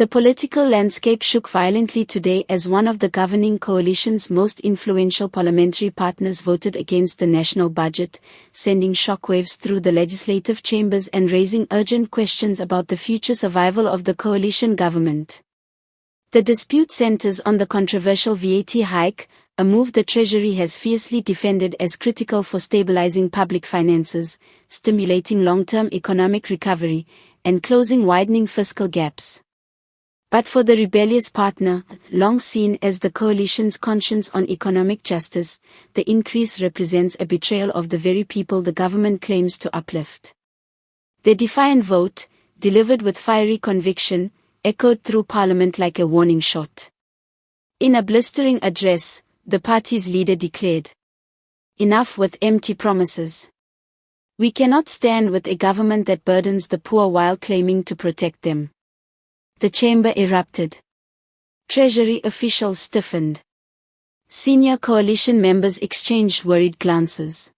The political landscape shook violently today as one of the governing coalition's most influential parliamentary partners voted against the national budget, sending shockwaves through the legislative chambers and raising urgent questions about the future survival of the coalition government. The dispute centers on the controversial VAT hike, a move the Treasury has fiercely defended as critical for stabilizing public finances, stimulating long-term economic recovery, and closing widening fiscal gaps. But for the rebellious partner, long seen as the coalition's conscience on economic justice, the increase represents a betrayal of the very people the government claims to uplift. Their defiant vote, delivered with fiery conviction, echoed through Parliament like a warning shot. In a blistering address, the party's leader declared, "Enough with empty promises. We cannot stand with a government that burdens the poor while claiming to protect them." The chamber erupted. Treasury officials stiffened. Senior coalition members exchanged worried glances.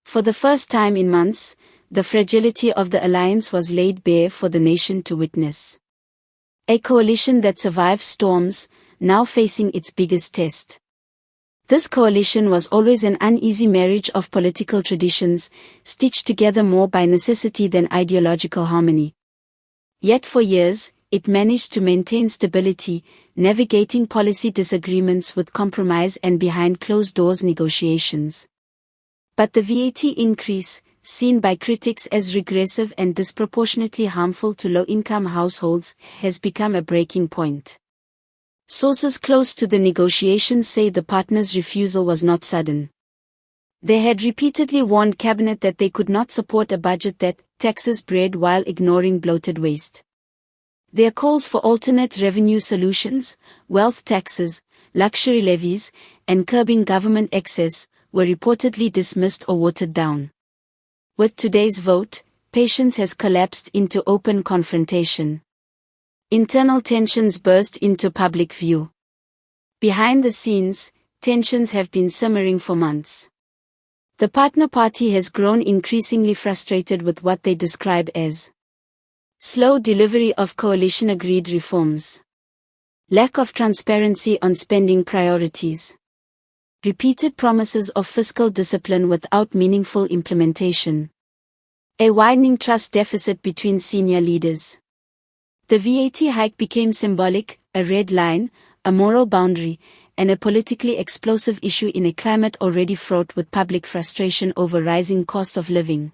For the first time in months, the fragility of the alliance was laid bare for the nation to witness. A coalition that survived storms, now facing its biggest test. This coalition was always an uneasy marriage of political traditions, stitched together more by necessity than ideological harmony. Yet for years, it managed to maintain stability, navigating policy disagreements with compromise and behind closed-doors negotiations. But the VAT increase, seen by critics as regressive and disproportionately harmful to low-income households, has become a breaking point. Sources close to the negotiations say the partners' refusal was not sudden. They had repeatedly warned Cabinet that they could not support a budget that taxes bread while ignoring bloated waste. Their calls for alternate revenue solutions, wealth taxes, luxury levies, and curbing government excess, were reportedly dismissed or watered down. With today's vote, patience has collapsed into open confrontation. Internal tensions burst into public view. Behind the scenes, tensions have been simmering for months. The partner party has grown increasingly frustrated with what they describe as slow delivery of coalition-agreed reforms, lack of transparency on spending priorities, repeated promises of fiscal discipline without meaningful implementation, a widening trust deficit between senior leaders. The VAT hike became symbolic, a red line, a moral boundary, and a politically explosive issue in a climate already fraught with public frustration over rising costs of living.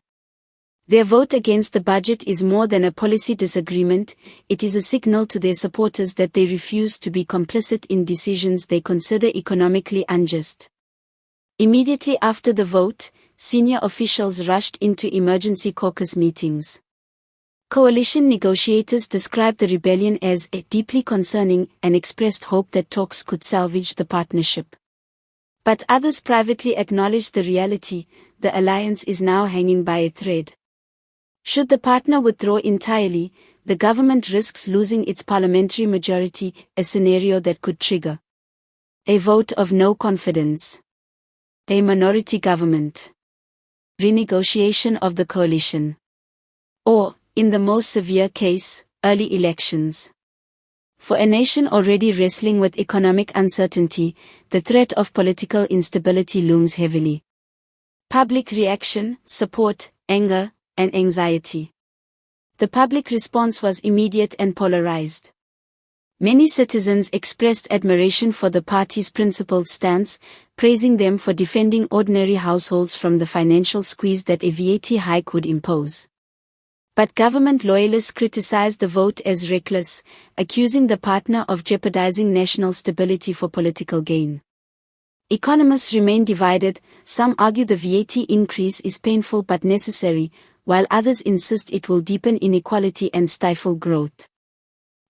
Their vote against the budget is more than a policy disagreement, it is a signal to their supporters that they refuse to be complicit in decisions they consider economically unjust. Immediately after the vote, senior officials rushed into emergency caucus meetings. Coalition negotiators described the rebellion as deeply concerning and expressed hope that talks could salvage the partnership. But others privately acknowledged the reality: the alliance is now hanging by a thread. Should the partner withdraw entirely, the government risks losing its parliamentary majority, a scenario that could trigger a vote of no confidence, a minority government, renegotiation of the coalition, or, in the most severe case, early elections. For a nation already wrestling with economic uncertainty, the threat of political instability looms heavily. Public reaction, support, anger, and anxiety. The public response was immediate and polarized. Many citizens expressed admiration for the party's principled stance, praising them for defending ordinary households from the financial squeeze that a VAT hike would impose. But government loyalists criticized the vote as reckless, accusing the partner of jeopardizing national stability for political gain. Economists remain divided. Some argue the VAT increase is painful but necessary, while others insist it will deepen inequality and stifle growth.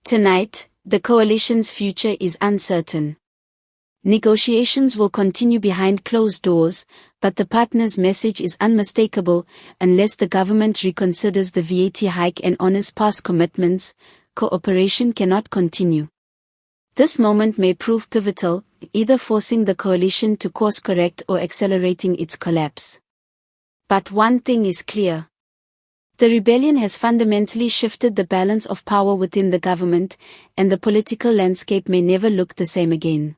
Tonight, the coalition's future is uncertain. Negotiations will continue behind closed doors, but the partners' message is unmistakable: unless the government reconsiders the VAT hike and honors past commitments, cooperation cannot continue. This moment may prove pivotal, either forcing the coalition to course correct or accelerating its collapse. But one thing is clear. The rebellion has fundamentally shifted the balance of power within the government, and the political landscape may never look the same again.